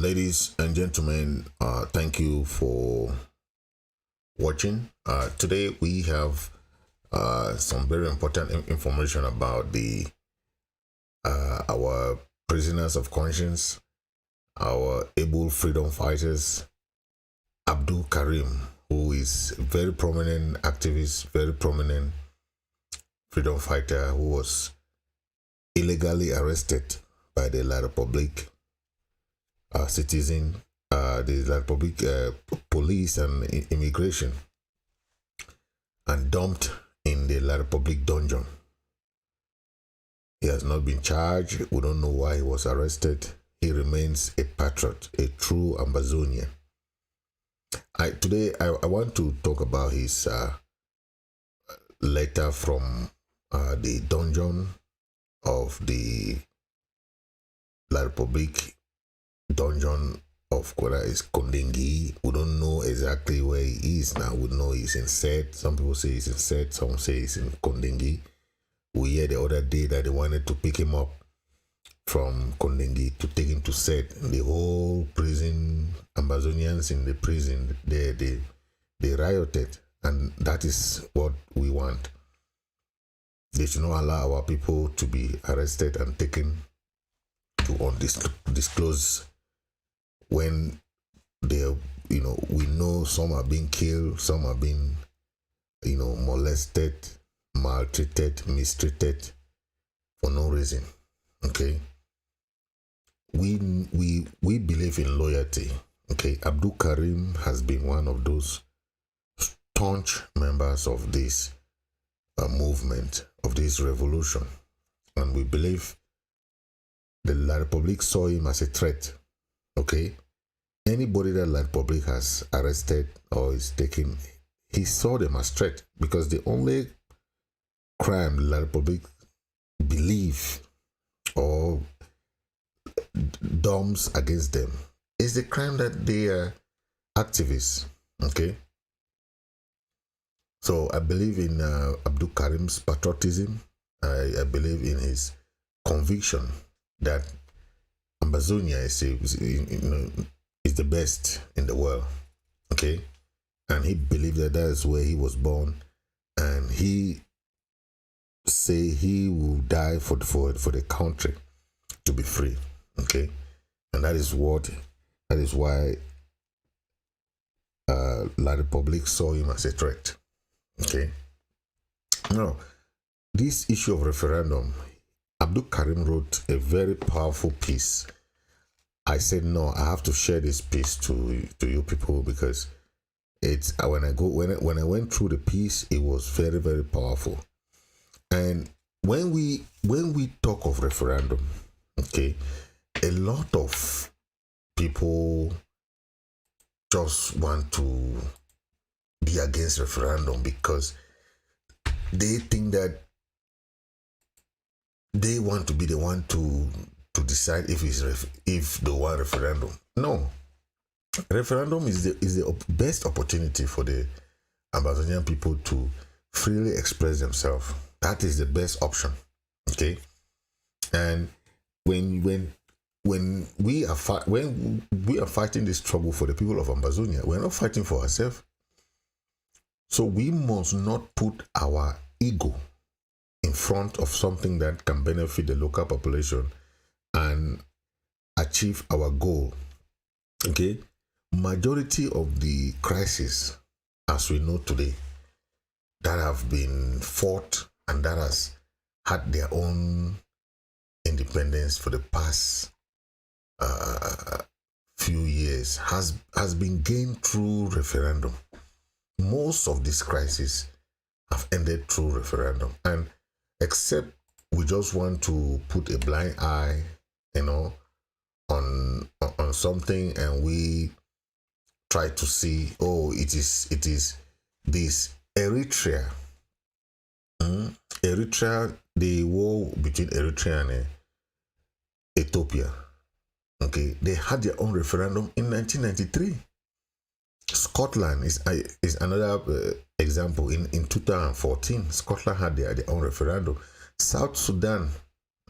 Ladies and gentlemen, thank you for watching. Today we have some very important information about the our prisoners of conscience, our able freedom fighters, Abdou Karim, who is a very prominent activist, very prominent freedom fighter who was illegally arrested by the La Republic citizen, the La Republic police and immigration, and dumped in the La Republic dungeon. He has not been charged. We don't know why he was arrested. He remains a patriot, a true Ambazonian. Today I want to talk about his letter from the dungeon of the La Republic dungeon of Kora is Kondengi. We don't know exactly where he is now. We know he's in Set. Some people say he's in Set. Some say he's in Kondengi. We heard the other day that they wanted to pick him up from Kondengi to take him to Set. The whole prison, Ambazonians in the prison, they rioted, and that is what we want. They should not allow our people to be arrested and taken to undisclosed when they, we know some are being killed, some are being, molested, maltreated, mistreated for no reason. Okay. We believe in loyalty. Okay. Abdou Karim has been one of those staunch members of this movement, of this revolution, and we believe the La Republic saw him as a threat. Okay, anybody that La Republic has arrested or is taken, he saw them as threat, because the only crime La Republic believe or dumps against them is the crime that they are activists. Okay, so I believe in Abdou Karim's patriotism. I believe in his conviction that Ambazonia is the best in the world. Okay, and he believed that is where he was born, and he say he will die for the country to be free. Okay, and that is why La Republic saw him as a threat. Okay, now this issue of referendum, Abdou Karim wrote a very powerful piece. I said, no, I have to share this piece to you people, because it's when I went through the piece, it was very, very powerful. And when we talk of referendum, okay, a lot of people just want to be against referendum because they think that they want to be the one to decide if they want referendum. No, referendum is the best opportunity for the Ambazonian people to freely express themselves. That is the best option. Okay, and when we are fighting this struggle for the people of Ambazonia, we're not fighting for ourselves. So we must not put our ego in front of something that can benefit the local population and achieve our goal. Okay, majority of the crises, as we know today, that have been fought and that has had their own independence for the past few years has been gained through referendum. Most of these crises have ended through referendum, and except we just want to put a blind eye, you know, on something, and we try to see, oh, it is this Eritrea. Eritrea, the war between Eritrea and Ethiopia. Okay, they had their own referendum in 1993. Scotland is another example. In 2014, Scotland had their own referendum. South Sudan,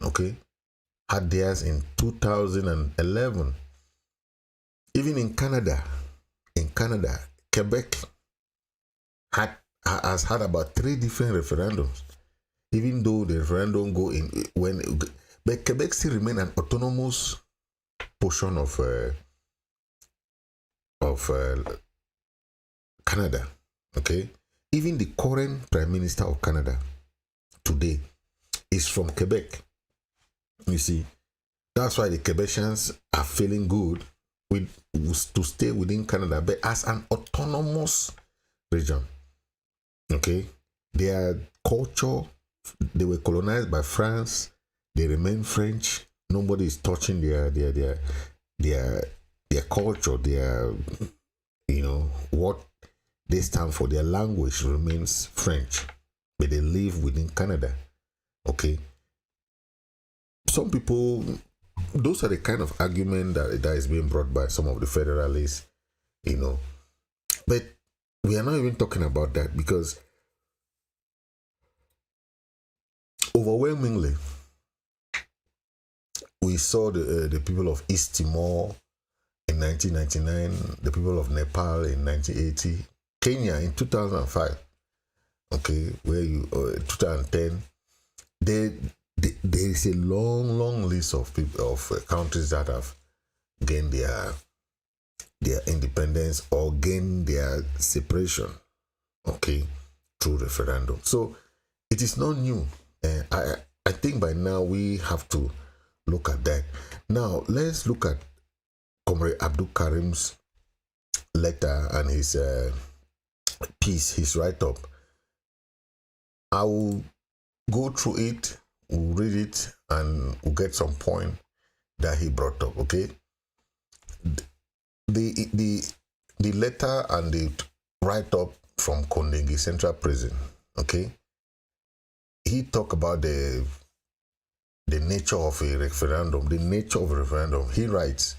okay, had theirs in 2011. Even in Canada, Quebec has had about 3 different referendums. Even though the referendum go in but Quebec still remain an autonomous portion of Canada. Okay, even the current Prime Minister of Canada today is from Quebec. You see, that's why the Quebecians are feeling good to stay within Canada, but as an autonomous region. Okay, their culture, they were colonized by France. They remain French. Nobody is touching their culture, their, you know, what they stand for. Their language remains French, but they live within Canada. Okay. Some people, those are the kind of argument that is being brought by some of the federalists, you know. But we are not even talking about that, because overwhelmingly, we saw the people of East Timor in 1999, the people of Nepal in 1980, Kenya in 2005, okay, where 2010, there is a long list of people, of countries that have gained their independence or gained their separation, okay, through referendum. So it is not new. I think by now we have to look at that. Now let's look at Comrade Abdou Karim's letter and his piece, his write-up. I will go through it, we'll read it, and we'll get some point that he brought up. Okay, the letter and the write-up from Kondengi Central Prison. Okay, he talked about the nature of a referendum. The nature of a referendum. He writes,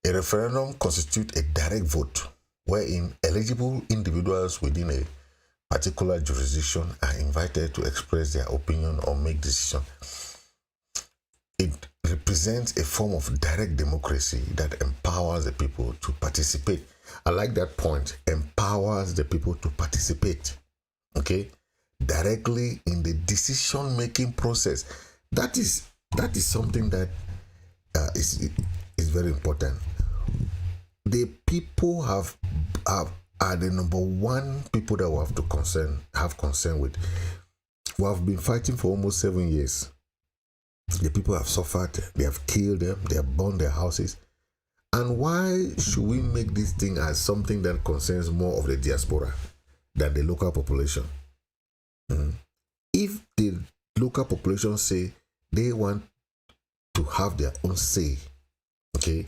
a referendum constitutes a direct vote wherein eligible individuals within a particular jurisdiction are invited to express their opinion or make decisions. It represents a form of direct democracy that empowers the people to participate. I like that point. Empowers the people to participate, okay, directly in the decision-making process. That is something that is very important. The people are the number one people that we have to have concern with. We have been fighting for almost 7 years. The people have suffered, they have killed them, they have burned their houses. And why should we make this thing as something that concerns more of the diaspora than the local population? If the local population say they want to have their own say, okay,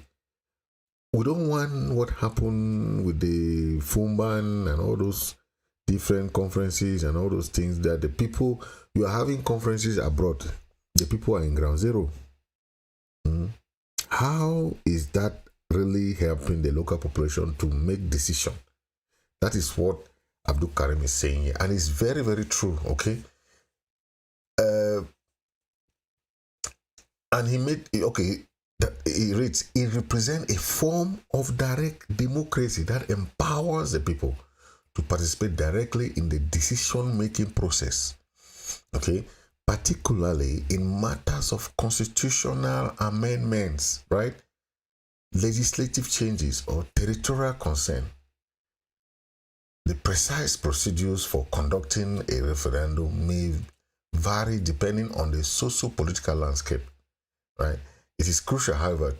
we don't want what happened with the Fumban and all those different conferences and all those things, that the people, you are having conferences abroad, the people are in ground zero. How is that really helping the local population to make decision? That is what Abdou Karim is saying here, and it's very, very true, okay? And he made, okay, that he reads, it represents a form of direct democracy that empowers the people to participate directly in the decision-making process, okay, particularly in matters of constitutional amendments, right, legislative changes, or territorial concern. The precise procedures for conducting a referendum may vary depending on the socio-political landscape, right? It is crucial, however,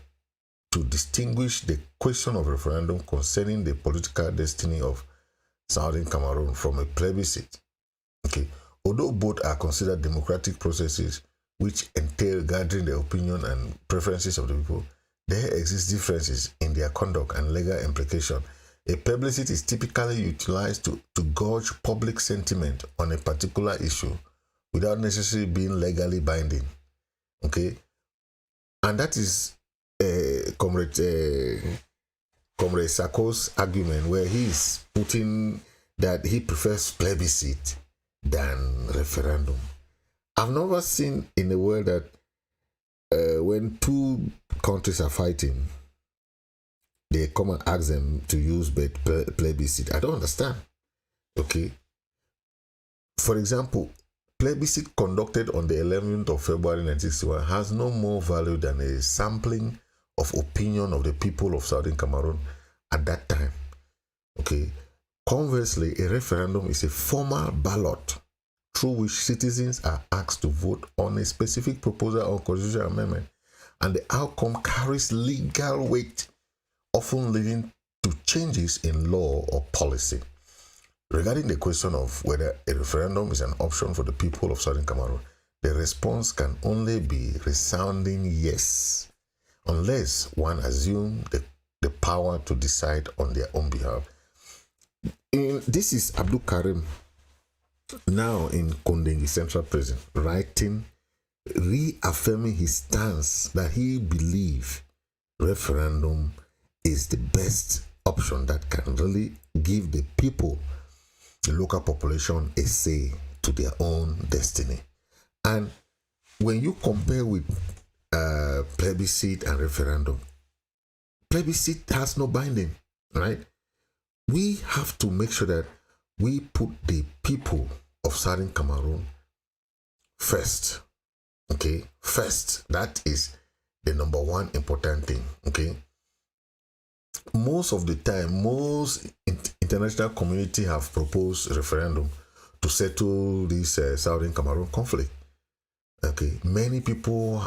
to distinguish the question of referendum concerning the political destiny of Southern Cameroon from a plebiscite. Okay, although both are considered democratic processes, which entail gathering the opinion and preferences of the people, there exist differences in their conduct and legal implication. A plebiscite is typically utilized to gauge public sentiment on a particular issue without necessarily being legally binding. Okay? And that is Comrade Sako's argument, where he is putting that he prefers plebiscite than referendum. I've never seen in the world that when two countries are fighting, they come and ask them to use plebiscite. I don't understand. Okay. For example, plebiscite conducted on the 11th of February 1961 has no more value than a sampling of opinion of the people of Southern Cameroon at that time. Okay. Conversely, a referendum is a formal ballot through which citizens are asked to vote on a specific proposal or constitutional amendment, and the outcome carries legal weight, often leading to changes in law or policy. Regarding the question of whether a referendum is an option for the people of Southern Cameroon, the response can only be resounding yes, unless one assumes the power to decide on their own behalf. This is Abdou Karim, now in Kondengi Central Prison, writing, reaffirming his stance that he believes referendum is the best option that can really give the people, the local population, a say to their own destiny. And when you compare with plebiscite and referendum, plebiscite has no binding, right? We have to make sure that we put the people of Southern Cameroon first. Okay, first. That is the number one important thing. Okay. Most of the time, most international community have proposed referendum to settle this Southern Cameroon conflict. Okay, many people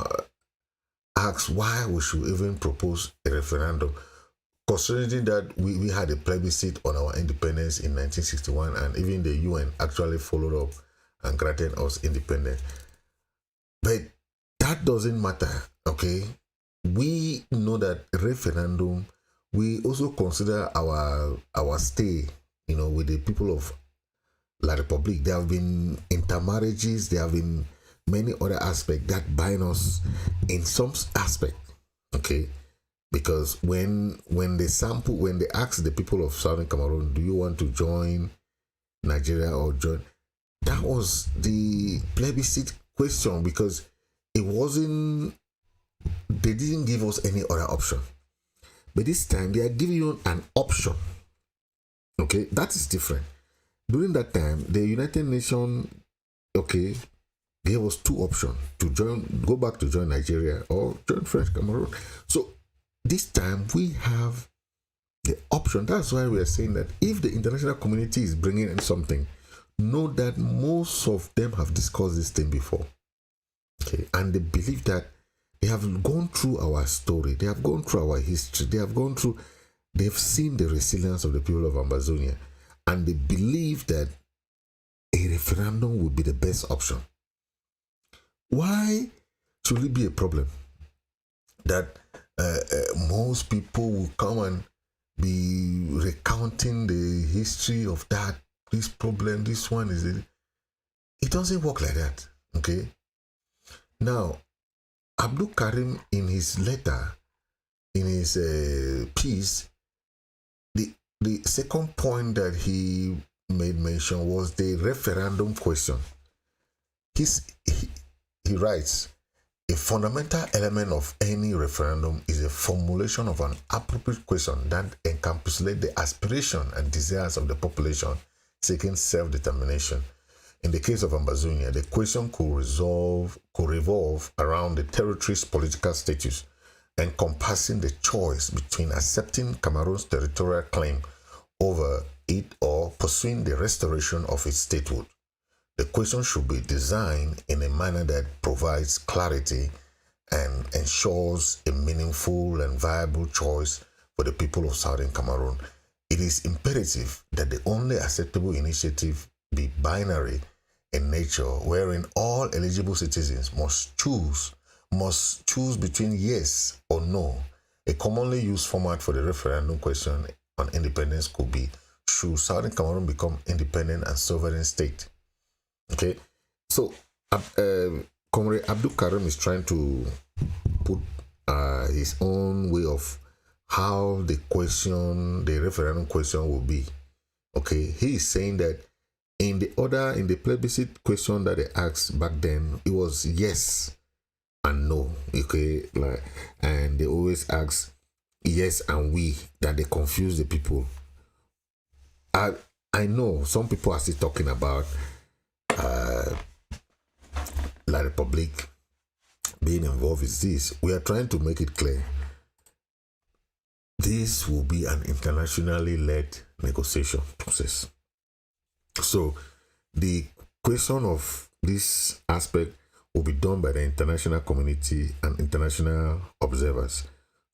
ask why we should even propose a referendum, considering that we had a plebiscite on our independence in 1961, and even the UN actually followed up and granted us independence. But that doesn't matter, okay? We know that referendum, we also consider our stay, with the people of La Republique. There have been intermarriages, there have been many other aspects that bind us in some aspect, okay? Because when they ask the people of Southern Cameroon, do you want to join Nigeria or join? That was the plebiscite question, because it wasn't, they didn't give us any other option. But this time they are giving you an option. Okay, that is different. During that time, the United Nations, okay, gave us two options to go back to join Nigeria or join French Cameroon. So this time we have the option. That's why we are saying that if the international community is bringing in something, know that most of them have discussed this thing before. Okay, and they believe that they have gone through our story, they have gone through our history, they've seen the resilience of the people of Ambazonia, and they believe that a referendum would be the best option. Why should it be a problem that most people will come and be recounting the history of this problem, this one is it? It doesn't work like that, okay? Now, Abdou Karim, in his letter, in his piece, the second point that he made mention was the referendum question. He writes, a fundamental element of any referendum is a formulation of an appropriate question that encapsulates the aspiration and desires of the population seeking self-determination. In the case of Ambazonia, the question could revolve around the territory's political status, encompassing the choice between accepting Cameroon's territorial claim over it or pursuing the restoration of its statehood. The question should be designed in a manner that provides clarity and ensures a meaningful and viable choice for the people of Southern Cameroon. It is imperative that the only acceptable initiative be binary in nature wherein all eligible citizens must choose between yes or no. A commonly used format for the referendum question on independence could be, should Southern Cameroon become independent and sovereign state? Okay, so Comrade Abdou Karim is trying to put his own way of how the referendum question will be. Okay, he is saying that in the plebiscite question that they asked back then, it was yes and no. Okay, like, and they always ask yes and we, that they confuse the people. I know some people are still talking about La Republique being involved with this. We are trying to make it clear. This will be an internationally led negotiation process. So the question of this aspect will be done by the international community and international observers.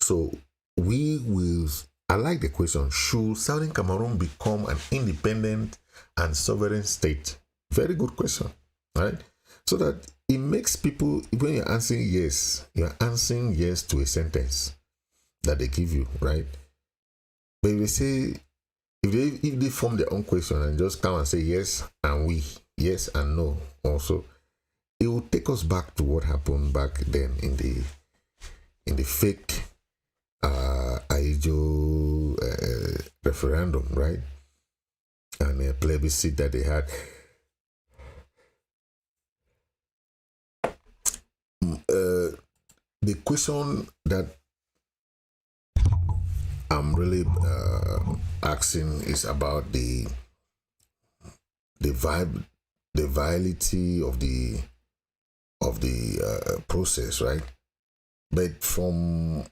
So I like the question, should Southern Cameroon become an independent and sovereign state? Very good question, right? So that it makes people, when you're answering yes to a sentence that they give you, right? But if they say, if they form their own question and just come and say yes and we, yes and no also, it will take us back to what happened back then in the fake Aijo referendum, right? And a plebiscite that they had. The question that I'm really asking is about the viability of the process, right? But from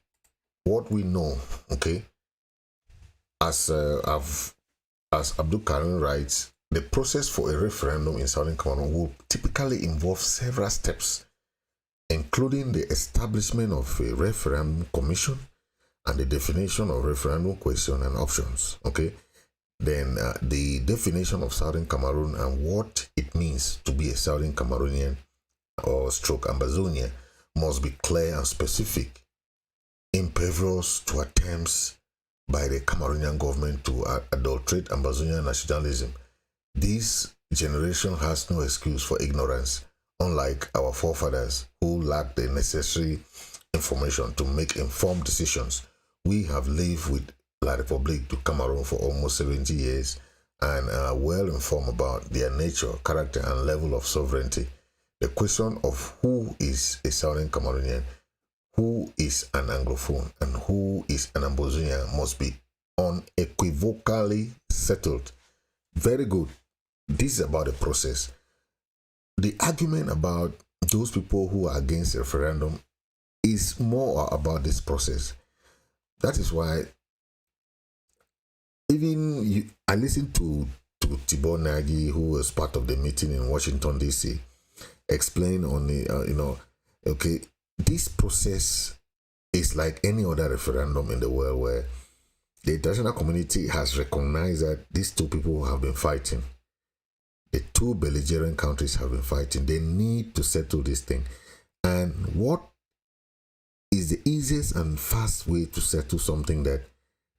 what we know, okay, as Abdou Karim writes, the process for a referendum in Southern Cameroon will typically involve several steps, including the establishment of a referendum commission and the definition of referendum question and options. Okay, then the definition of Southern Cameroon and what it means to be a Southern Cameroonian or stroke Ambazonian must be clear and specific, impervious to attempts by the Cameroonian government to adulterate Ambazonian nationalism. This generation has no excuse for ignorance, unlike our forefathers who lacked the necessary information to make informed decisions. We have lived with La République du Cameroon for almost 70 years and are well informed about their nature, character, and level of sovereignty. The question of who is a Southern Cameroonian, who is an Anglophone, and who is an Ambazonian must be unequivocally settled. Very good. This is about the process. The argument about those people who are against the referendum is more about this process. That is why I listened to Tibor Nagy, who was part of the meeting in Washington, D.C., explain on the, okay, this process is like any other referendum in the world where the international community has recognized that these two people have been fighting. The two belligerent countries have been fighting. They need to settle this thing. And what is the easiest and fast way to settle something that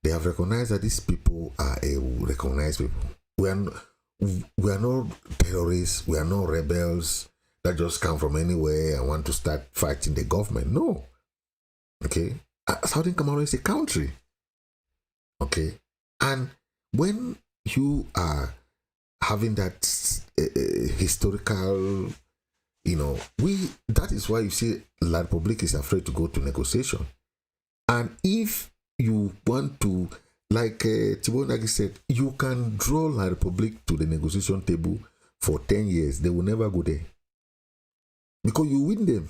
they have recognized that these people are a recognized people? We are not terrorists. We are not rebels that just come from anywhere and want to start fighting the government. No. Okay. Southern Cameroon is a country. Okay. And when you are having that historical, that is why you see La Republique is afraid to go to negotiation. And if you want to, like Thibault Nagy said, you can draw La Republique to the negotiation table for 10 years. They will never go there. Because you win them.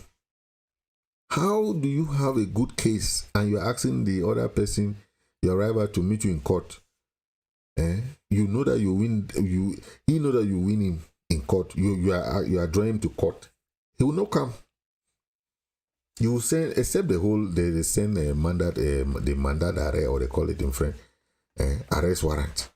How do you have a good case and you're asking the other person, your rival, to meet you in court? You know that you win. He know that you win him in court. You are drawing him to court. He will not come. You will send, except they send a mandat, the mandat arrest, or they call it in French, arrest warrant.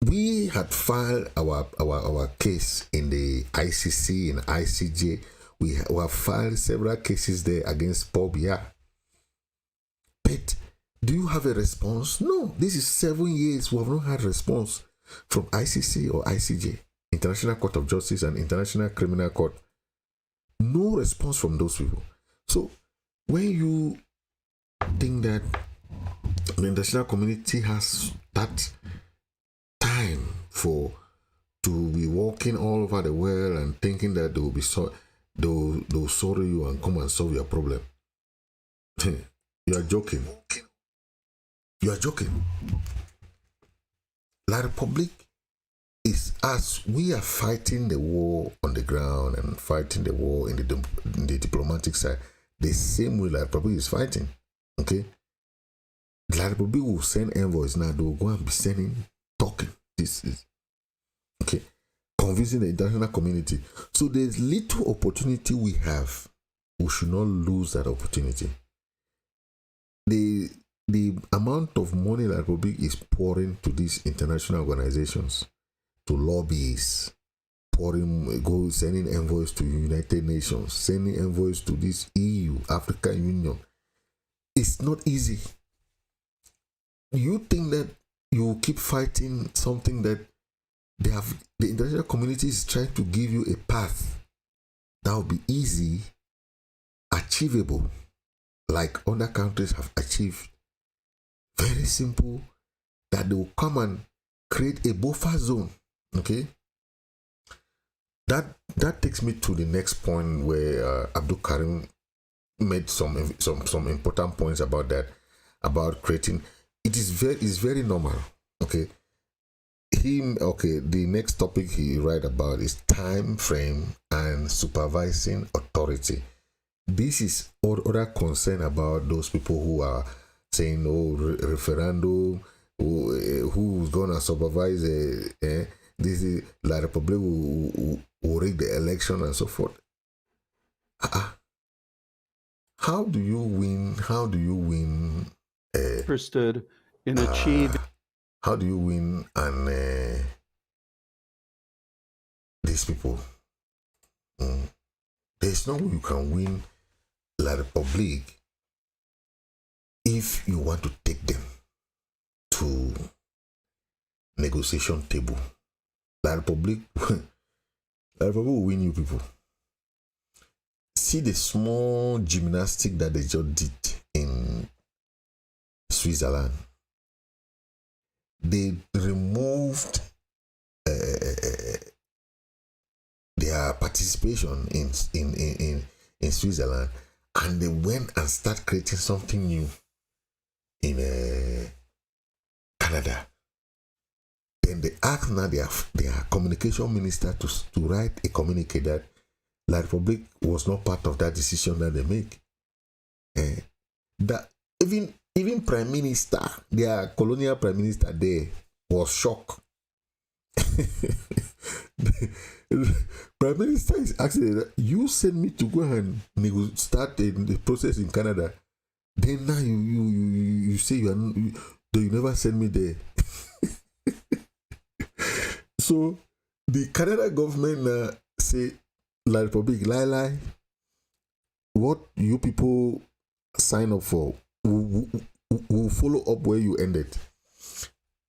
we had filed our case in the ICC and ICJ. We have filed several cases there against Paul Biya. But do you have a response? No. This is 7 years we have not had response from ICC or ICJ, International Court of Justice and International Criminal Court. No response from those people. So when you think that the international community has that time to be walking all over the world and thinking that they'll sorry you and come and solve your problem, you are joking. You are joking. La Republic is us. We are fighting the war on the ground and fighting the war in the diplomatic side the same way La Republic is fighting. Okay? La Republic will send envoys now. They will go and be sending, talking. This is okay, convincing the international community. So there's little opportunity we have. We should not lose that opportunity. The amount of money La Republic is pouring to these international organizations, to lobbies, sending envoys to United Nations, sending envoys to this EU, African Union. It's not easy. You think that you keep fighting something that the international community is trying to give you a path that will be easy, achievable, like other countries have achieved. Very simple, that they will come and create a buffer zone. Okay? That takes me to the next point where Abdou Karim made some important points about that, about creating. It is very normal. Okay. The next topic he write about is time frame and supervising authority. This is other concern about those people who are saying, referendum, who's gonna supervise this is La Republic will rig the election and so forth. How do you win? Interested in achieving. How do you win and these people? There's no way you can win La Republic if you want to take them to negotiation table. La Republic will win you people. See the small gymnastic that they just did in Switzerland. They removed their participation in Switzerland, and they went and start creating something new in Canada. Then they asked now their communication minister to write a communique that La Republic was not part of that decision that they make. That even prime minister, their colonial prime minister there was shocked. Prime minister is asking, you send me to go and start the process in Canada. Then now you say you never send me there. So the Canada government say, La Republic, lie. What you people sign up for, we'll follow up where you ended.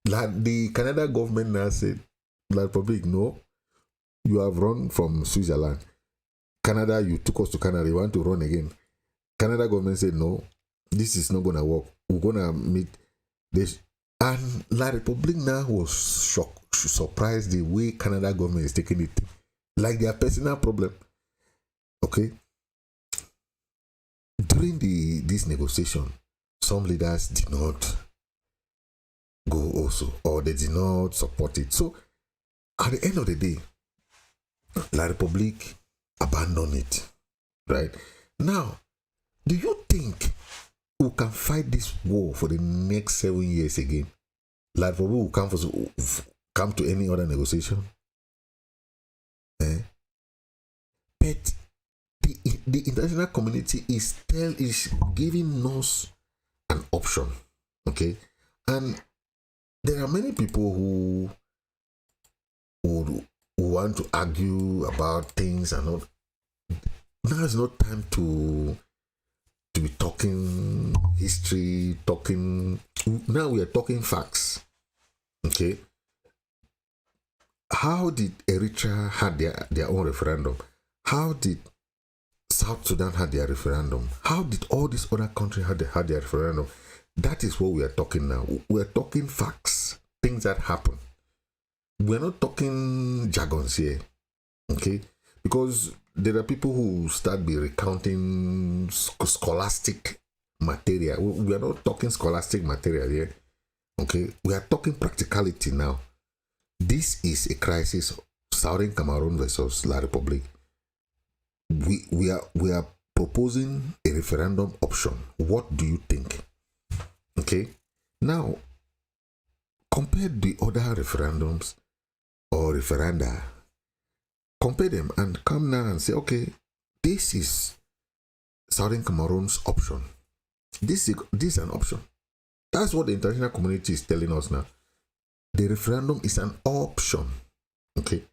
The Canada government now said, La Republic, no, you have run from Switzerland. Canada, you took us to Canada, you want to run again. Canada government said, no, this is not going to work. We're going to meet this. And La Republic now was shocked, surprised the way Canada government is taking it. Like their personal problem. Okay? During this negotiation, some leaders did not go also, or they did not support it. So, at the end of the day, La Republic abandoned it. Right? Now, do you think we can fight this war for the next 7 years again? La Republic will come to any other negotiation? But the international community is giving us an option. Okay? And there are many people who who want to argue about things and all. Now is not time to be talking history, talking. Now we are talking facts. Okay. How did Eritrea had their own referendum? How did South Sudan had their referendum? How did all these other countries had their referendum? That is what we are talking now. We are talking facts, things that happen. We are not talking jargons here, okay? Because there are people who start be recounting scholastic material. We are not talking scholastic material here, okay? We are talking practicality now. This is a crisis. Southern Cameroon versus La Republic. We are proposing a referendum option. What do you think? Okay. Now, compare the other referendums or referenda. Compare them and come now and say, okay, this is Southern Cameroon's option. This is an option. That's what the international community is telling us now. The referendum is an option. Okay.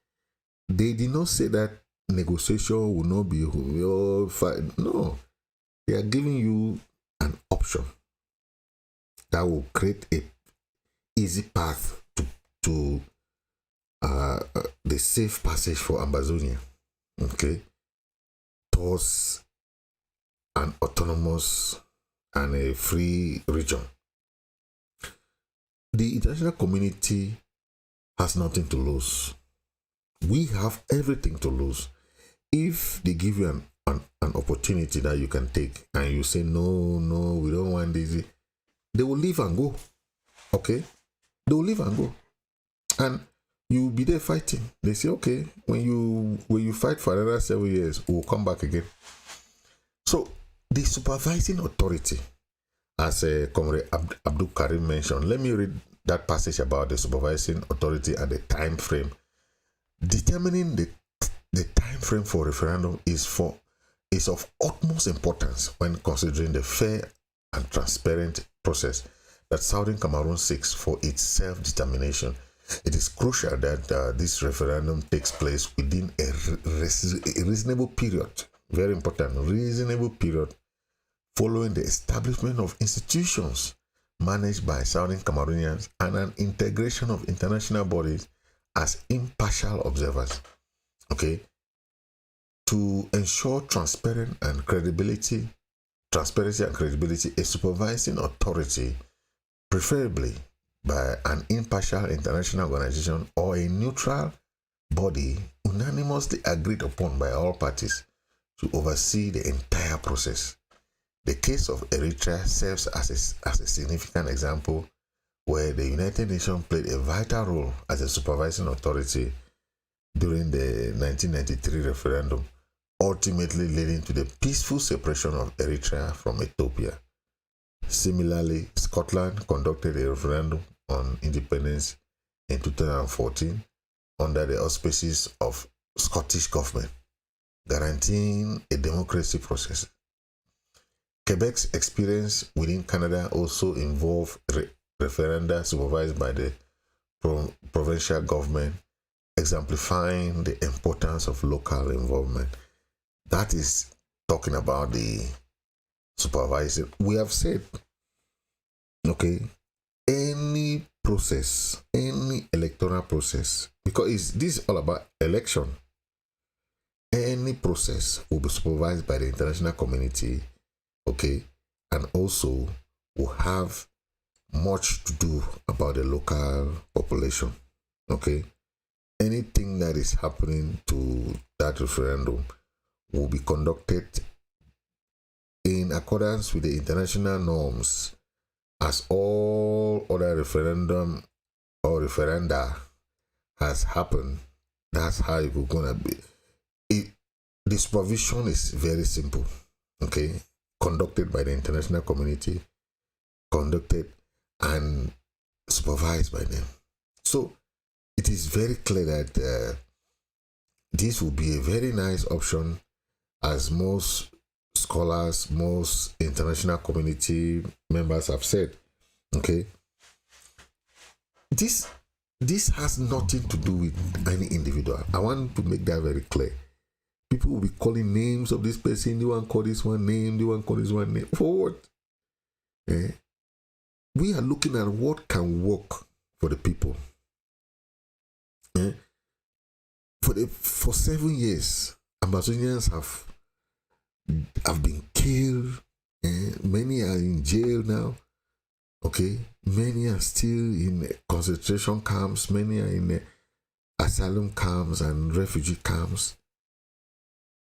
They did not say that negotiation will not be no. They are giving you an option that will create a easy path to the safe passage for Ambazonia, okay, towards an autonomous and a free region. The international community has nothing to lose. We have everything to lose. If they give you an opportunity that you can take and you say, no, we don't want this, they will leave and go. Okay? They will leave and go. And you will be there fighting. They say, okay, when you fight for another 7 years, we'll come back again. So the supervising authority, as Comrade Abdou Karim mentioned, let me read that passage about the supervising authority and the time frame. Determining the time frame for referendum is of utmost importance when considering the fair and transparent process that Southern Cameroon seeks for its self-determination. It is crucial that this referendum takes place within a reasonable period. Very important, reasonable period following the establishment of institutions managed by Southern Cameroonians and an integration of international bodies as impartial observers. Okay? To ensure transparency and credibility, a supervising authority, preferably by an impartial international organization or a neutral body unanimously agreed upon by all parties to oversee the entire process. The case of Eritrea serves as a significant example where the United Nations played a vital role as a supervising authority during the 1993 referendum, ultimately leading to the peaceful separation of Eritrea from Ethiopia. Similarly, Scotland conducted a referendum on independence in 2014 under the auspices of Scottish government, guaranteeing a democracy process. Quebec's experience within Canada also involved referenda supervised by the provincial government, exemplifying the importance of local involvement. That is talking about the supervisor. We have said, okay, any process, any electoral process, because this is all about election, any process will be supervised by the international community, okay, and also will have much to do about the local population, okay. Anything that is happening to that referendum will be conducted in accordance with the international norms as all other referendum or referenda has happened. That's how it's gonna be. The supervision is very simple, okay, conducted by the international community, conducted and supervised by them. So it is very clear that this will be a very nice option, as most scholars, most international community members have said. Okay, this this has nothing to do with any individual. I want to make that very clear. People will be calling names of this person. They want to call this one name. They want to call this one name. For what? We are looking at what can work for the people. For 7 years, Ambazonians have been killed. Many are in jail now. Okay, many are still in concentration camps. Many are in asylum camps and refugee camps.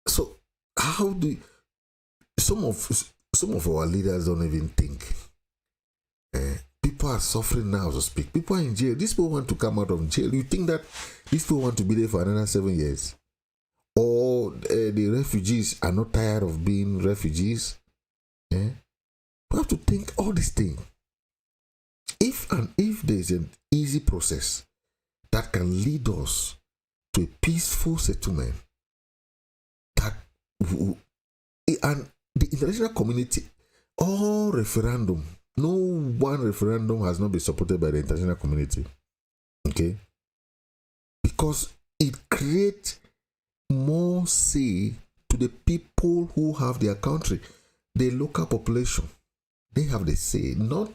So how do some of our leaders don't even think? People are suffering now to speak. People are in jail. These people want to come out of jail. You think that these people want to be there for another 7 years? Or the refugees are not tired of being refugees? We have to think all these things. If there's an easy process that can lead us to a peaceful settlement, and the international community, all referendum, no one referendum has not been supported by the international community. Okay? Because it creates more say to the people who have their country. The local population, they have the say. Not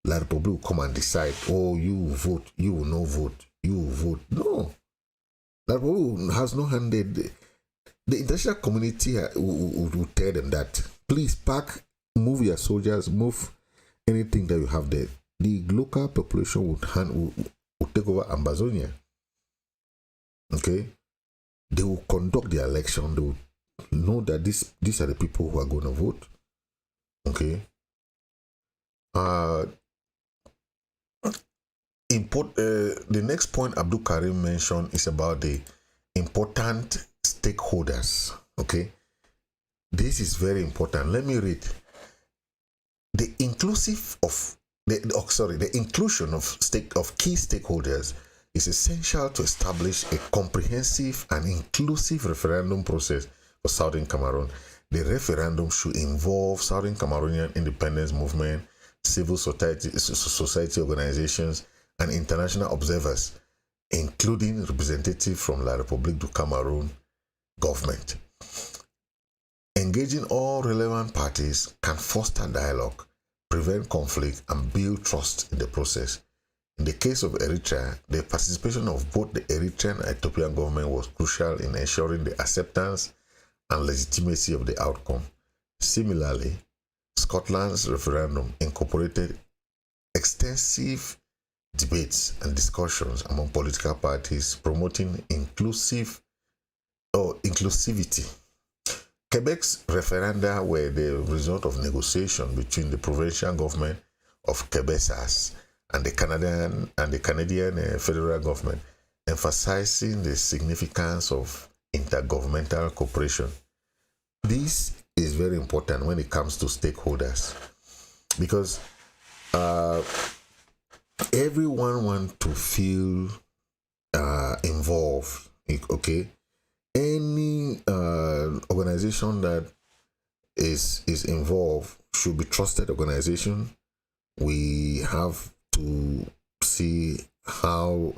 La Republic will come and decide, oh, you vote, you will not vote, you will vote. No. La Republic has no handed. The international community will tell them that, please move your soldiers, move anything that you have there. The local population will take over Ambazonia. Okay? They will conduct the election. They will know that these are the people who are going to vote. Okay? The next point Abdou Karim mentioned is about the important stakeholders. Okay, this is very important. Let me read. The inclusion of key stakeholders is essential to establish a comprehensive and inclusive referendum process for Southern Cameroon. The referendum should involve Southern Cameroonian independence movement, civil society organizations, and international observers, including representatives from La République du Cameroon government. Engaging all relevant parties can foster dialogue, prevent conflict, and build trust in the process. In the case of Eritrea, the participation of both the Eritrean and Ethiopian government was crucial in ensuring the acceptance and legitimacy of the outcome. Similarly, Scotland's referendum incorporated extensive debates and discussions among political parties promoting inclusivity. Quebec's referenda were the result of negotiation between the provincial government of Quebec and the Canadian federal government, emphasizing the significance of intergovernmental cooperation. This is very important when it comes to stakeholders, because everyone wants to feel involved. Okay, any organization that is involved should be trusted organization. We have to see how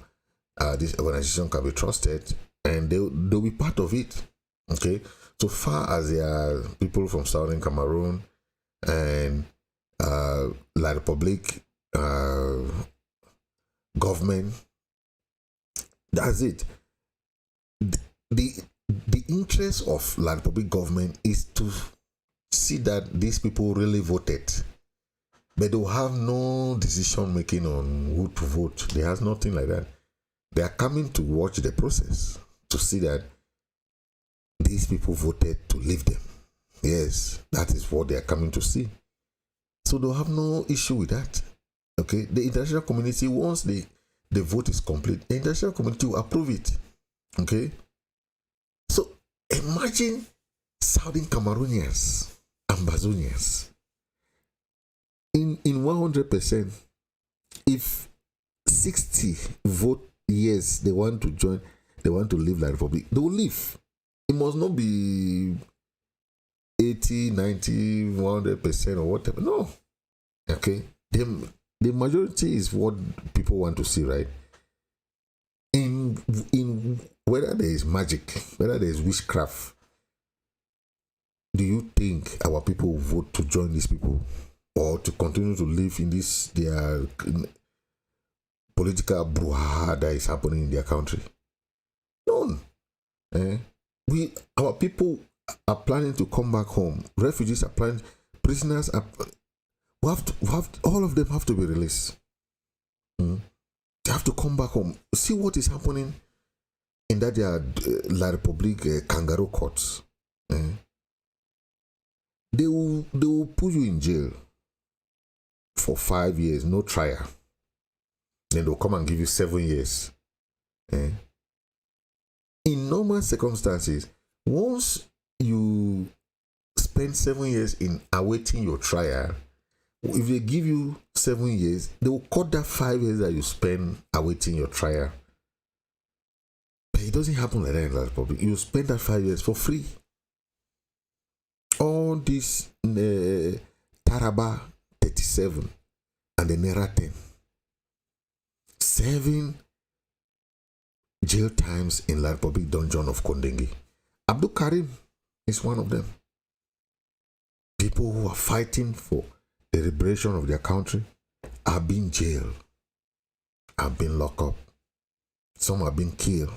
this organization can be trusted, and they'll be part of it. Okay, so far as there are people from Southern Cameroon and La République government, that's it. The interest of La République government is to see that these people really voted, but they have no decision making on who to vote. There has nothing like that. They are coming to watch the process to see that these people voted to leave them. Yes, that is what they are coming to see. So they'll have no issue with that. Okay, the international community, once the vote is complete, the international community will approve it. Okay, so imagine Southern Cameroonians, Ambazonians, in 100%, if 60 vote yes, they want to join, they want to leave La République, they will leave. It must not be 80, 90, 100% or whatever. No. Okay. The majority is what people want to see, right? in whether there is magic, whether there is witchcraft, do you think our people will vote to join these people or to continue to live in this their political brouhaha that is happening in their country? None. Our people are planning to come back home. Refugees are planning. Prisoners are. All of them have to be released. They have to come back home. See what is happening in that La République kangaroo courts. They will put you in jail for 5 years, no trial. Then they'll come and give you 7 years. In normal circumstances, once you spend 7 years in awaiting your trial, if they give you 7 years, they will cut that 5 years that you spend awaiting your trial. But it doesn't happen like that in the Republic. You spend that 5 years for free. All this Taraba 37 and the Nera 10. 7 jail times in La Republic Dungeon of Kondengi. Abdou Karim is one of them. People who are fighting for the liberation of their country are being jailed, are being locked up. Some are being killed.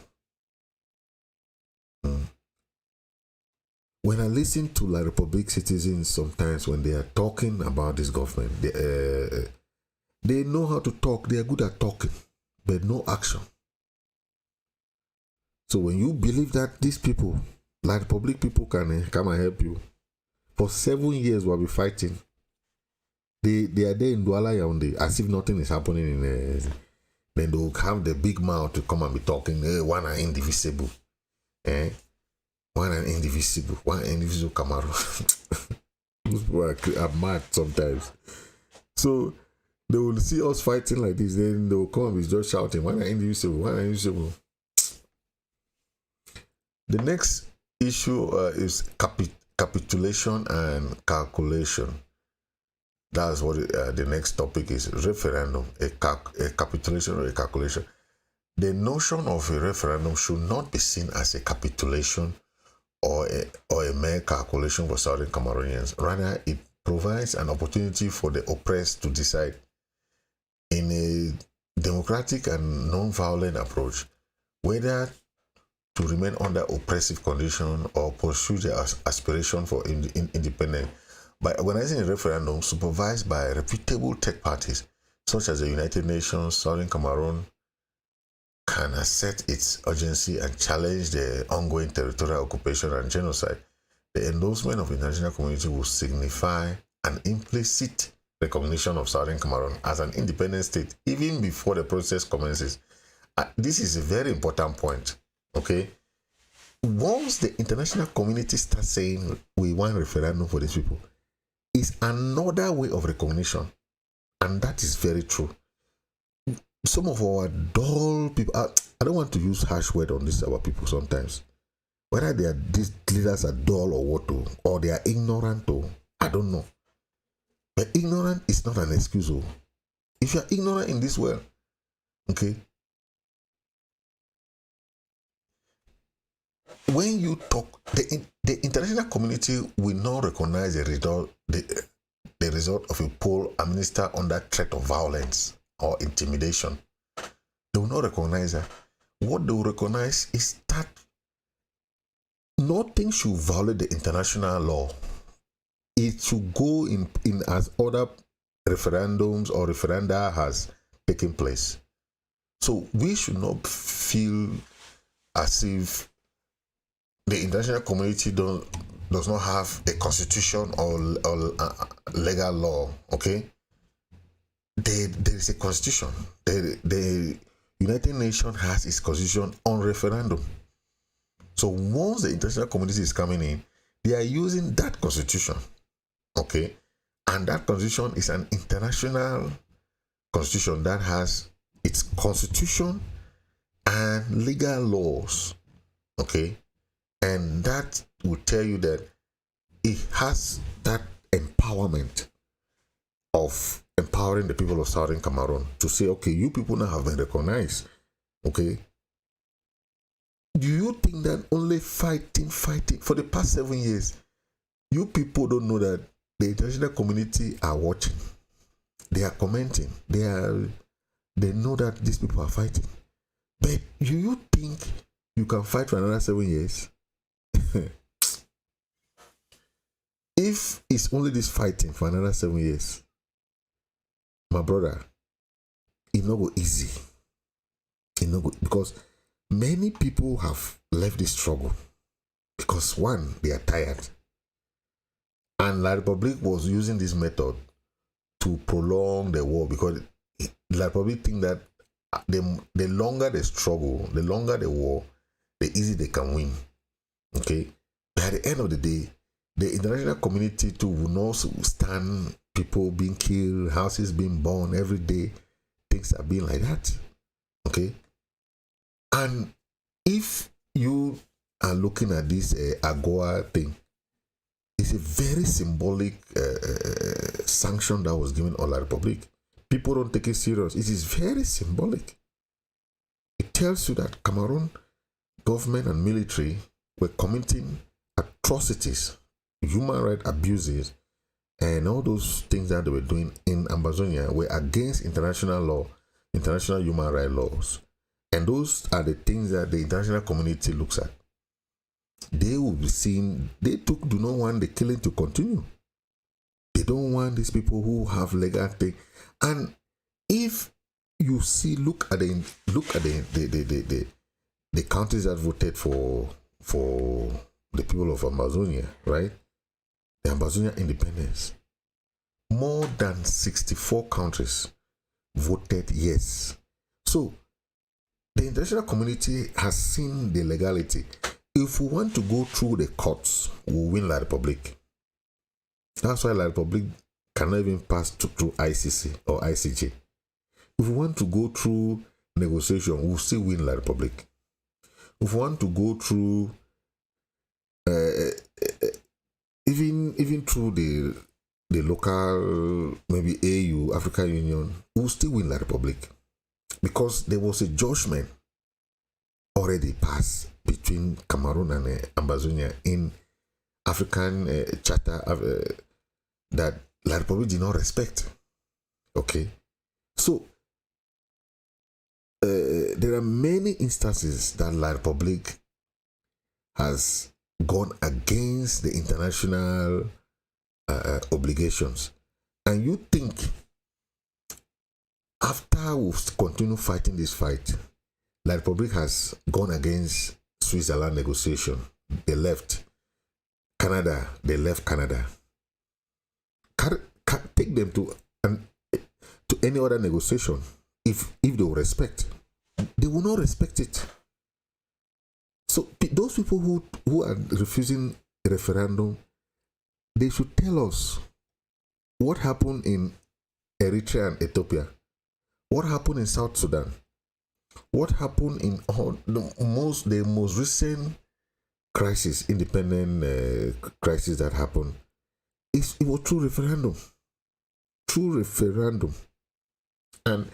When I listen to La Republic citizens sometimes when they are talking about this government, they know how to talk. They are good at talking, but no action. So when you believe that these people, La Republic people, can come and help you, for 7 years we'll be fighting. They are there in Douala Yaoundé as if nothing is happening in then they'll have the big mouth to come and be talking, one are indivisible. One and indivisible, one indivisible Camaro. Those people are mad sometimes. So they will see us fighting like this, then they will come and be just shouting, one and indivisible, one and indivisible. The next issue is capitulation and calculation. That's what the next topic is. Referendum, a capitulation or a calculation. The notion of a referendum should not be seen as a capitulation or a mere calculation for Southern Cameroonians. Rather, it provides an opportunity for the oppressed to decide in a democratic and non-violent approach whether to remain under oppressive condition or pursue their aspiration for independence by organizing a referendum supervised by reputable third parties such as the United Nations. Southern Cameroon can assert its urgency and challenge the ongoing territorial occupation and genocide. The endorsement of the international community will signify an implicit recognition of Southern Cameroon as an independent state even before the process commences. This is a very important point, okay? Once the international community starts saying we want referendum for these people, it's another way of recognition, and that is very true. Some of our dull people, I don't want to use harsh word on this, our people sometimes. Whether these leaders are dull or what, or they are ignorant, I don't know. But ignorant is not an excuse. If you are ignorant in this world, okay, when you talk, the international community will not recognize the result of a poll administered under threat of violence or intimidation. They will not recognize that. What they will recognize is that nothing should violate the international law. It should go in as other referendums or referenda has taken place. So we should not feel as if the international community does not have a constitution or legal law, okay? There is a constitution. The United Nations has its constitution on referendum. So once the international community is coming in, they are using that constitution, okay? And that constitution is an international constitution that has its constitution and legal laws, okay? And that will tell you that it has that empowerment of empowering the people of Southern Cameroon to say, okay, you people now have been recognized, okay? Do you think that only fighting for the past 7 years, you people don't know that the international community are watching, they are commenting, they know that these people are fighting. But do you think you can fight for another 7 years? If it's only this fighting for another 7 years, my brother, it's not go easy. It's not go, because many people have left this struggle because one, they are tired. And La Republic was using this method to prolong the war because La Republic think that the longer the struggle, the longer the war, the easier they can win. Okay? But at the end of the day, the international community too will not stand people being killed, houses being burned every day. Things are being like that. Okay? And if you are looking at this AGOA thing, it's a very symbolic sanction that was given on La Republic. People don't take it serious. It is very symbolic. It tells you that Cameroon government and military were committing atrocities, human rights abuses, and all those things that they were doing in Ambazonia were against international law, international human rights laws. And those are the things that the international community looks at. They will be seen, do not want the killing to continue. They don't want these people who have legal thing. And if you see, look at the countries that voted for the people of Amazonia, right? The Amazonian independence. More than 64 countries voted yes. So the international community has seen the legality. If we want to go through the courts, we'll win La Republic. That's why La Republic cannot even pass through ICC or ICJ. If we want to go through negotiation, we'll still win La Republic. If we want to go through even through the local, maybe AU, African Union, we'll still win La Republic. Because there was a judgment already passed between Cameroon and Ambazonia in African Charter that La Republic did not respect. Okay? So, there are many instances that La Republic has gone against the international obligations. And you think after we continue fighting this fight, La Republic has gone against Switzerland negotiation. They left Canada. They left Canada. Can't take them to any other negotiation if they will respect. They will not respect it. So those people who are refusing a referendum, they should tell us what happened in Eritrea and Ethiopia. What happened in South Sudan? What happened in the most recent crisis, independent crisis that happened? It was through referendum. Through referendum. And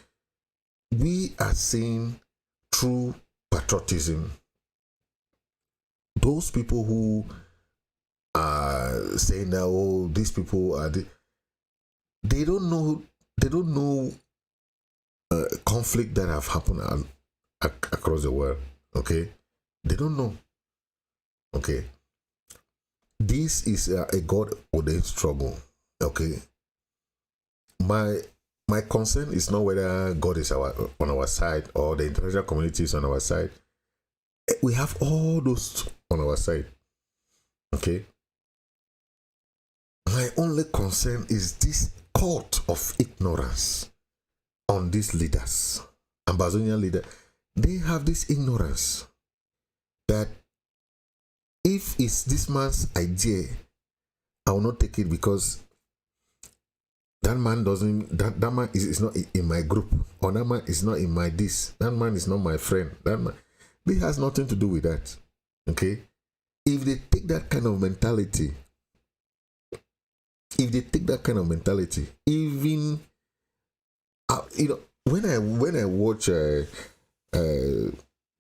we are seeing true patriotism. Those people who are saying that, oh, these people are they don't know conflict that have happened across the world. Okay, they don't know. Okay, this is a God-ordained struggle. Okay, my concern is not whether God is on our side or the international community is on our side. We have all those on our side. Okay, my only concern is this cult of ignorance on these leaders, Ambazonian leaders. They have this ignorance that if it's this man's idea, I will not take it because that man is not in my group, or that man is not in my this, that man is not my friend. That man, this has nothing to do with that. Okay? If they take that kind of mentality, even when I watch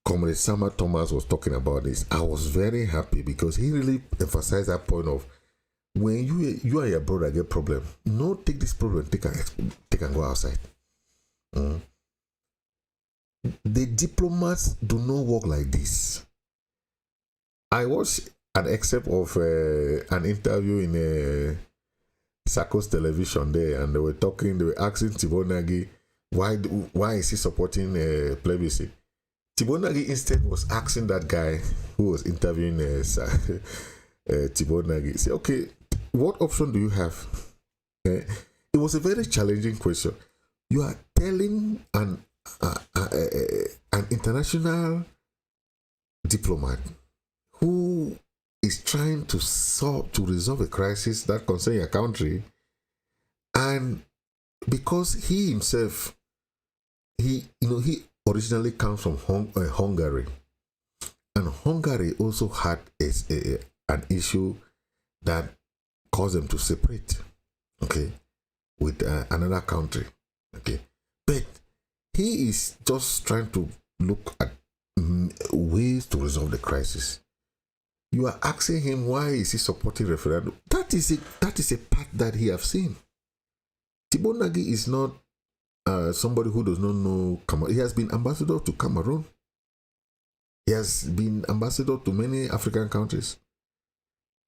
Comrade Sama Thomas was talking about this, I was very happy because he really emphasized that point of when you and your brother get problem, no take this problem, take and go outside. The diplomats do not work like this. I watched an excerpt of an interview in Sarko's television there, and they were asking Tibonagi why is he supporting plebiscite. Tibonagi instead was asking that guy who was interviewing Tibonagi, say, okay, what option do you have? It was a very challenging question. You are telling an international diplomat who is trying to resolve a crisis that concerns your country, and because he himself, he originally comes from Hungary, and Hungary also had an issue that caused them to separate, okay, with another country, okay, but he is just trying to look at ways to resolve the crisis. You are asking him why is he supporting referendum. That is a path that he have seen. Tibonagi is not somebody who does not know Cameroon. He has been ambassador to Cameroon. He has been ambassador to many African countries.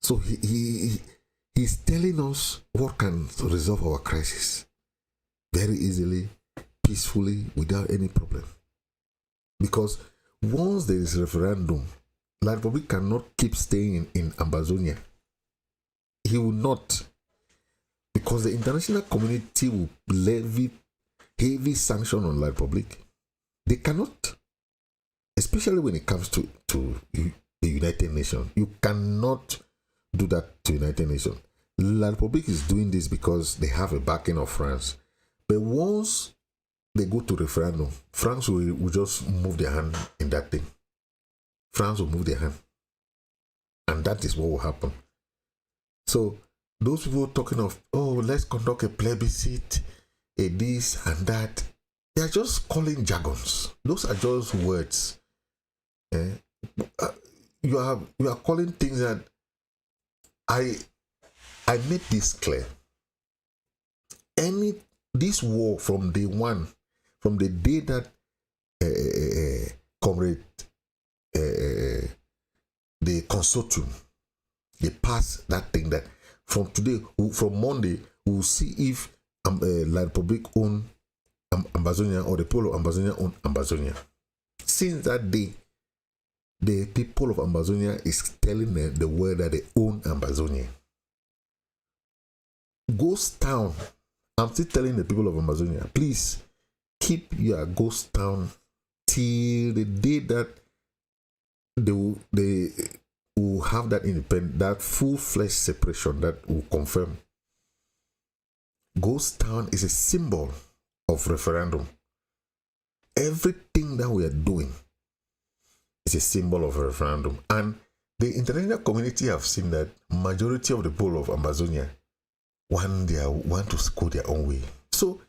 So he's telling us what can resolve our crisis very easily, peacefully, without any problem. Because once there is referendum, La Republic cannot keep staying in Ambazonia. He will not. Because the international community will levy heavy sanction on La Republic. They cannot. Especially when it comes to the United Nations. You cannot do that to United Nations. La Republic is doing this because they have a backing of France. But once they go to referendum, France will just move their hand in that thing. France will move their hand. And that is what will happen. So, those people talking of, oh, let's conduct a plebiscite, a this and that, they are just calling jargons. Those are just words. You are calling things that I made this clear. This war from day one, from the day that Comrade, the consortium, they pass that thing that from today, from Monday, we will see if La Republic own Ambazonian or the people of Ambazonia own Ambazonia. Since that day, the people of Ambazonia is telling the world that they own Ambazonia. Ghost town. I'm still telling the people of Ambazonia, please keep your ghost town till the day that they will have that independent, that full-fledged separation that will confirm. Ghost town is a symbol of referendum. Everything that we are doing is a symbol of a referendum. And the international community have seen that majority of the people of Ambazonia want to go their own way. So,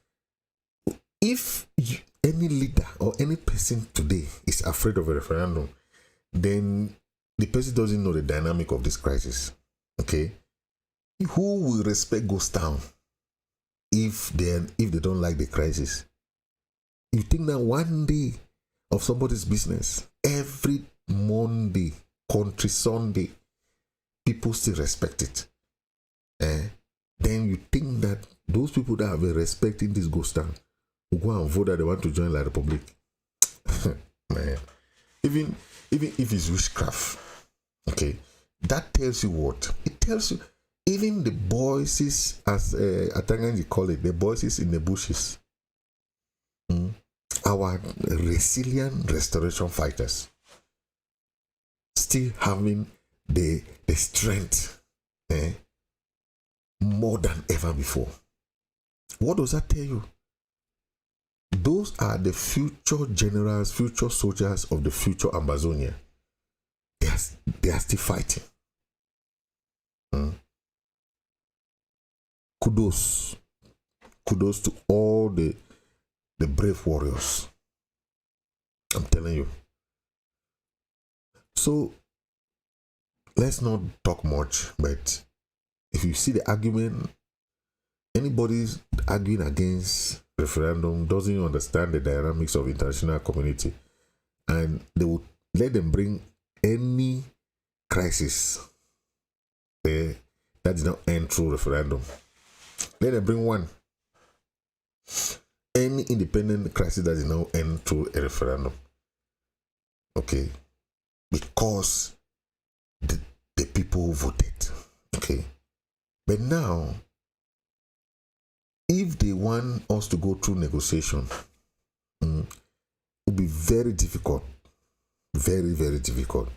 if any leader or any person today is afraid of a referendum, then the person doesn't know the dynamic of this crisis. Okay? Who will respect Ghost Town if they don't like the crisis? You think that one day of somebody's business, every Monday, country Sunday, people still respect it. Then you think that those people that have been respecting this Ghost Town will go and vote that they want to join La Republic. Man. Even if it's witchcraft, okay, that tells you what? It tells you even the voices, as Atanganji call it, the voices in the bushes, our resilient restoration fighters, still having the strength more than ever before. What does that tell you? Those are the future generals, future soldiers of the future Ambazonia. They are still fighting. Kudos to all the brave warriors. I'm telling you, So let's not talk much, but if you see the argument, anybody's arguing against referendum doesn't understand the dynamics of international community, and they will let them bring any crisis that did not end through referendum. Let them bring one. Any independent crisis that did not end through a referendum. Okay. Because the people voted. Okay. But now, if they want us to go through negotiation, it will be very difficult. Very, very difficult.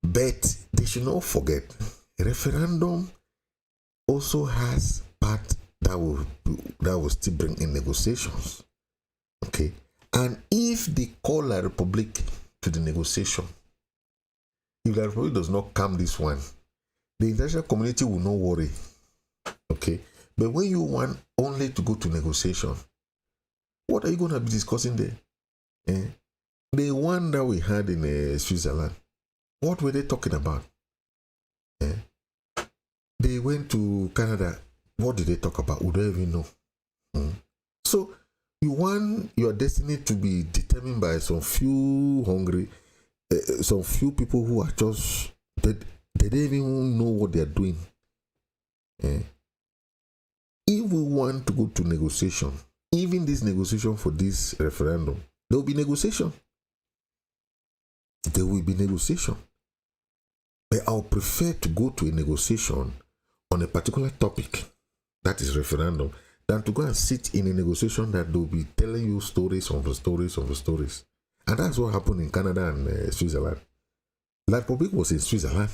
But they should not forget, referendum also has part that will still bring in negotiations. Okay. And if they call La Republic to the negotiation, if La Republic does not come this one, the international community will not worry. Okay. But when you want only to go to negotiation, what are you going to be discussing there? The one that we had in Switzerland, what were they talking about? They went to Canada. What did they talk about? We don't even know. So you want your destiny to be determined by some few some few people who are just they don't even know what they are doing. If we want to go to negotiation, even this negotiation for this referendum, there will be negotiation. There will be negotiation. But I'll prefer to go to a negotiation on a particular topic, that is referendum, than to go and sit in a negotiation that they'll be telling you stories of the stories of the stories. And that's what happened in Canada and Switzerland. La Republic was in Switzerland.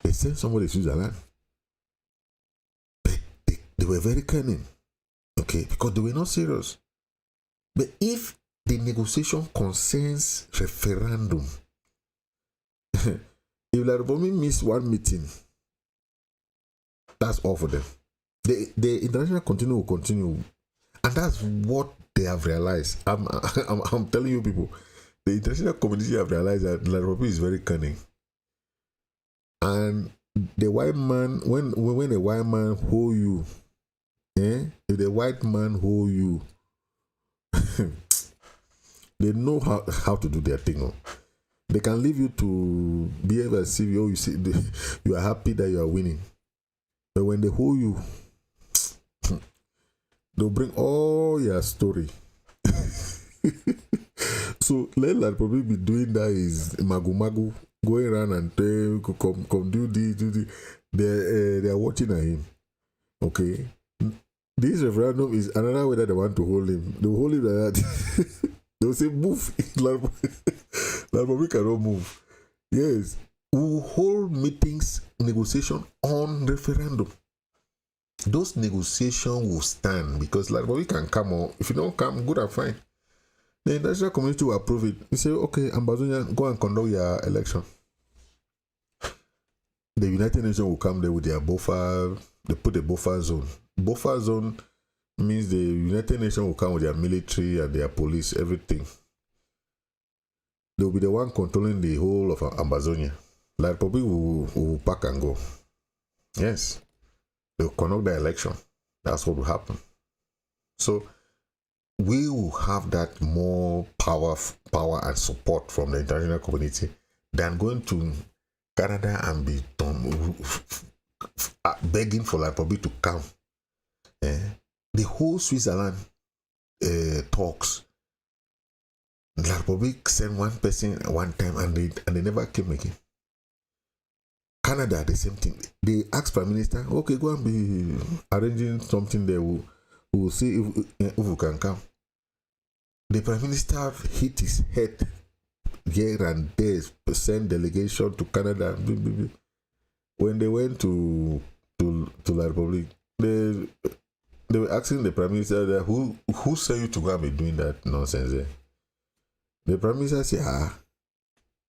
They sent somebody to Switzerland. But they were very cunning. Okay, because they were not serious. But if the negotiation concerns referendum, if La Republic missed one meeting, that's all for them. The international continue will continue, and that's what they have realized. I'm telling you, people, the international community have realized that La Republic is very cunning, and the white man, when a white man hold you, if the white man hold you, they know how to do their thing. They can leave you to behave as if you are happy that you are winning. But when they hold you, they'll bring all your story. So let La Republic be doing that is magu, going around and come do this. They are watching at him. Okay. This referendum is another way that they want to hold him. They'll hold him like that. They'll say, move. La Republic cannot move. Yes. We will hold meetings, negotiation on referendum. Those negotiations will stand because La Republic can come on. If you don't come, good and fine. The international community will approve it. You say, okay, Ambazonian, go and conduct your election. The United Nations will come there with their buffer. They put a buffer zone. Buffer zone means the United Nations will come with their military and their police, everything. They will be the one controlling the whole of Amazonia. La Republic will pack and go. Yes. They will conduct the election. That's what will happen. So we will have that more power and support from the international community than going to Canada and be begging for La Republic to come. The whole Switzerland talks. La Republic sent one person one time and they never came again. Canada, the same thing. They asked Prime Minister, okay, go and be arranging something there. We'll see if we can come. The Prime Minister hit his head here and there, send delegation to Canada. When they went to La Republic, they were asking the Prime Minister that who sent you to go and be doing that nonsense there? The Prime Minister said,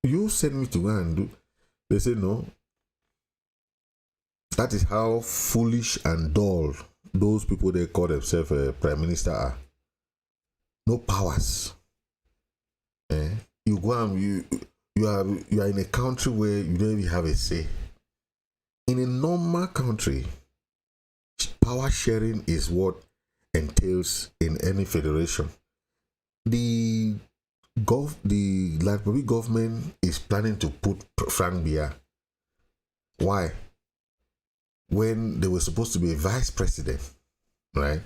you sent me to go and do. They said no. That is how foolish and dull those people they call themselves Prime Minister are. No powers. You go and you are in a country where you don't even have a say. In a normal country, power sharing is what entails in any federation. The Republic government is planning to put Frank Biya. Why? When they were supposed to be a vice president, right?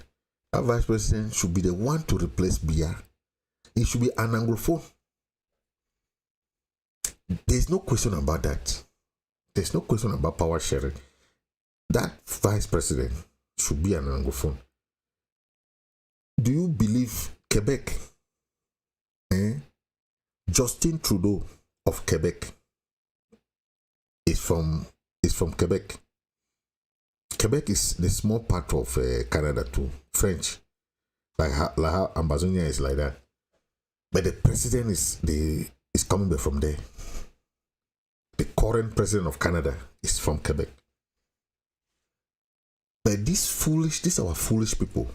That vice president should be the one to replace Biya. It should be an Anglophone. There's no question about that. There's no question about power sharing. That vice president should be an Anglophone. Do you believe Quebec? Justin Trudeau of Quebec is from Quebec. Quebec is the small part of Canada too. French, like how Ambazonian is like that. But the president is coming back from there. The current president of Canada is from Quebec. But these are our foolish people.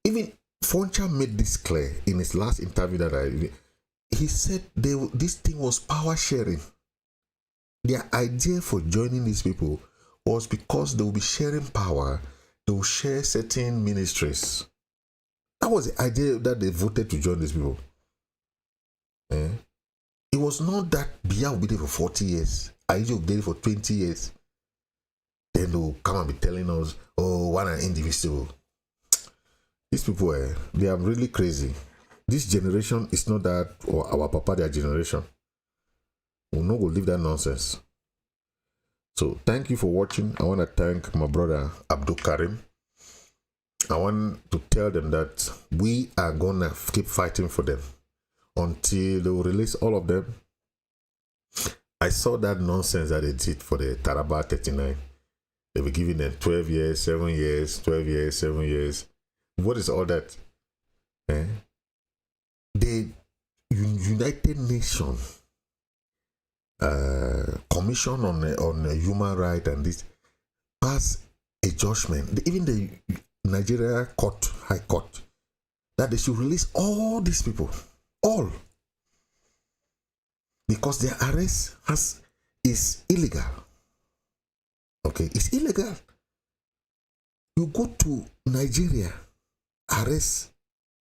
Even Foncha made this clear in his last interview he said this thing was power sharing. Their idea for joining these people was because they will be sharing power, they will share certain ministries. That was the idea that they voted to join these people. It was not that Biya will be there for 40 years, Aija will be there for 20 years. Then they will come and be telling us, oh, one are indivisible. These people, they are really crazy. This generation is not that, or our papa, their generation. We'll not go leave that nonsense. So thank you for watching. I want to thank my brother Abdou Karim. I want to tell them that we are gonna keep fighting for them until they will release all of them. I saw that nonsense that they did for the Taraba 39. They were giving them 12 years, 7 years, 12 years, 7 years. What is all that? The United Nations Commission on Human Rights and this passed a judgment. Even the Nigeria court, High Court, that they should release all these people, all, because their arrest is illegal. Okay, it's illegal. You go to Nigeria, arrest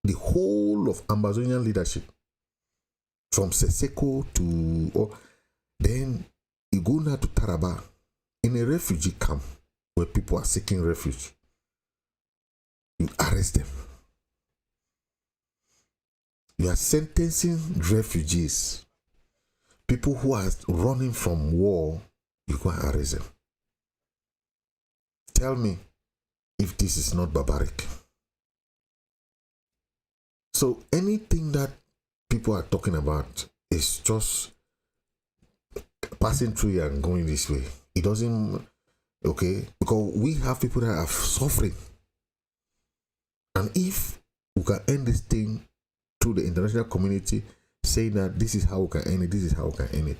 the whole of Ambazonian leadership, from Seseko to, then you go now to Taraba, in a refugee camp where people are seeking refuge. You arrest them. You are sentencing refugees, people who are running from war. You go and arrest them. Tell me if this is not barbaric. So anything that people are talking about is just passing through and going this way. It doesn't, okay, because we have people that are suffering. And if we can end this thing through the international community, saying that this is how we can end it, this is how we can end it,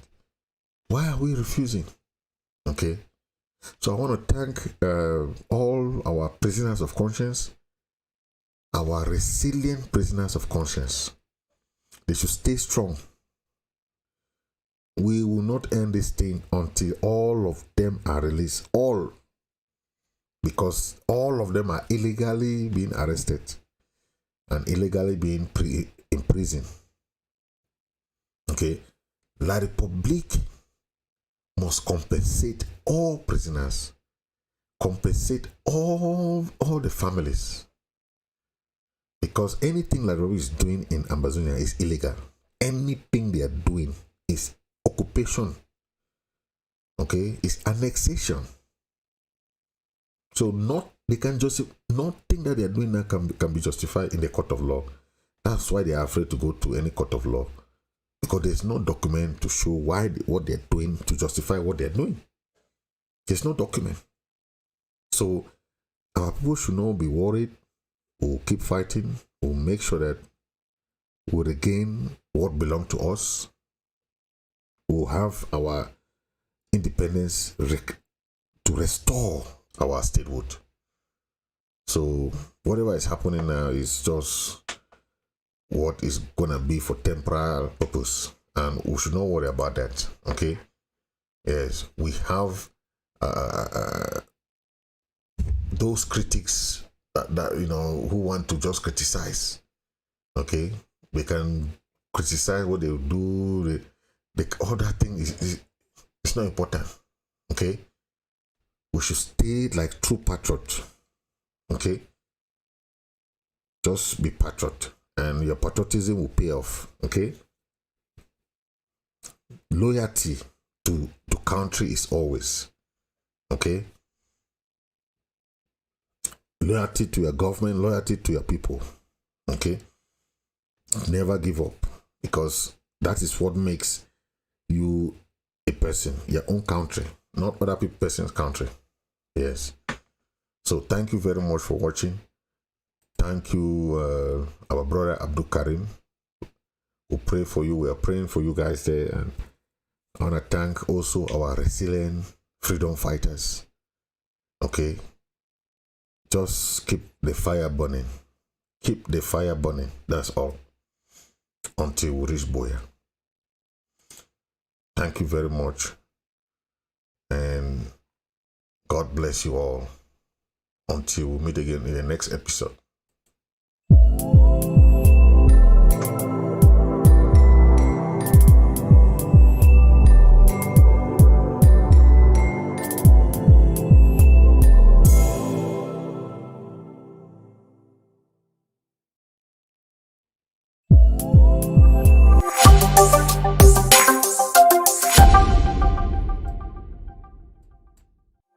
why are we refusing? Okay, so I want to thank all our prisoners of conscience, our resilient prisoners of conscience. They should stay strong. We will not end this thing until all of them are released. All. Because all of them are illegally being arrested and illegally being in prison. Okay? La République must compensate all prisoners, compensate all the families. Because anything La République is doing in Ambazonia is illegal. Anything they are doing is occupation. Okay? It's annexation. So they can just nothing that they are doing now can be justified in the court of law. That's why they are afraid to go to any court of law, because there's no document to show what they're doing to justify what they're doing. There's no document. So our people should not be worried. We'll keep fighting. We'll make sure that we'll regain what belongs to us. We'll have our independence to restore our statehood. So whatever is happening now is just what is gonna be for temporal purpose, and we should not worry about that. Okay. Yes, we have those critics that who want to just criticize. Okay, they can criticize what they do. The other thing is it's not important. Okay, we should stay like true patriot. Okay, just be patriot, and your patriotism will pay off. Okay, loyalty to country is always okay. Loyalty to your government, loyalty to your people. Okay, never give up, because that is what makes you a person, your own country, not other person's country. Yes. So thank you very much for watching. Thank you, our brother Abdou Karim. We pray for you. We are praying for you guys there, and I want to thank also our resilient freedom fighters. Okay, just keep the fire burning. Keep the fire burning. That's all. Until we reach Boya. Thank you very much. And God bless you all. Until we meet again in the next episode.